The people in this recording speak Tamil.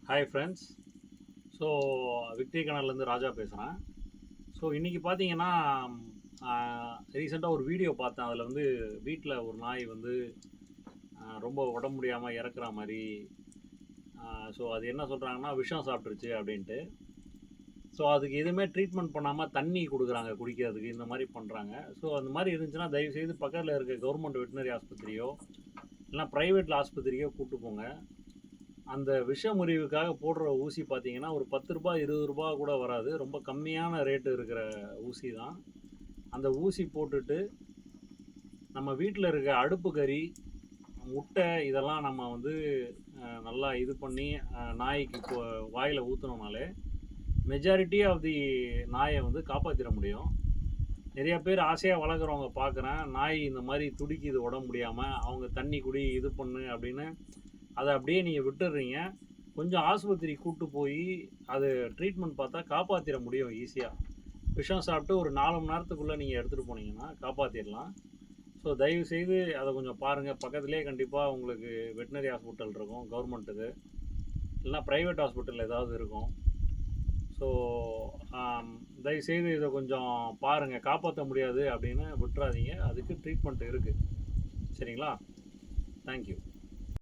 Hi friends. ஸோ விக்டரி கனல்லேருந்து ராஜா பேசுகிறேன். ஸோ இன்றைக்கி பார்த்தீங்கன்னா ரீசெண்டாக ஒரு வீடியோ பார்த்தேன். அதில் வந்து வீட்டில் ஒரு நாய் வந்து ரொம்ப உடம்பு முடியாமல் இறக்குற மாதிரி. ஸோ அது என்ன சொல்கிறாங்கன்னா விஷம் சாப்பிட்ருச்சு அப்படின்ட்டு. ஸோ அதுக்கு எதுவுமே ட்ரீட்மெண்ட் பண்ணாமல் தண்ணி கொடுக்குறாங்க குடிக்கிறதுக்கு, இந்த மாதிரி பண்ணுறாங்க. ஸோ அந்த மாதிரி இருந்துச்சுன்னா தயவுசெய்து பக்கத்தில் இருக்க கவர்மெண்ட் வெட்டினரி ஆஸ்பத்திரியோ இல்லைனா ப்ரைவேட்டில் ஆஸ்பத்திரியோ கூப்பிட்டு போங்க. அந்த விஷ முறிவுக்காக போடுற ஊசி பார்த்தீங்கன்னா ஒரு ரூ. 10 ரூ. 20 கூட வராது. ரொம்ப கம்மியான ரேட்டு இருக்கிற ஊசி தான். அந்த ஊசி போட்டுட்டு நம்ம வீட்டில் இருக்க அடுப்பு கறி, முட்டை இதெல்லாம் நம்ம வந்து நல்லா இது பண்ணி நாய்க்கு இப்போ வாயில் ஊற்றினோம்னாலே மெஜாரிட்டி ஆஃப் தி நாயை வந்து காப்பாற்றிட முடியும். நிறைய பேர் ஆசையாக வளர்க்குறவங்க பார்க்குறேன், நாய் இந்த மாதிரி துடிக்குது உடம்பு முடியாமல், அவங்க தண்ணி குடி இது பண்ணு அப்படின்னு அதை அப்படியே நீங்கள் விட்டுடுறீங்க. கொஞ்சம் ஆஸ்பத்திரி கூப்பிட்டு போய் அது ட்ரீட்மெண்ட் பார்த்தா காப்பாற்றிட முடியும் ஈஸியாக. விஷம் சாப்பிட்டு ஒரு 4 மணி நேரத்துக்குள்ளே நீங்கள் எடுத்துகிட்டு போனீங்கன்னா காப்பாற்றிடலாம். ஸோ தயவுசெய்து அதை கொஞ்சம் பாருங்கள். பக்கத்துலேயே கண்டிப்பாக உங்களுக்கு வெட்டினரி ஹாஸ்பிட்டல் இருக்கும் கவர்மெண்ட்டுக்கு, இல்லைனா ப்ரைவேட் ஹாஸ்பிட்டல் ஏதாவது இருக்கும். ஸோ தயவுசெய்து இதை கொஞ்சம் பாருங்கள். காப்பாற்ற முடியாது அப்படின்னு விட்டுறாதீங்க. அதுக்கு ட்ரீட்மெண்ட் இருக்குது. சரிங்களா? தேங்க்யூ.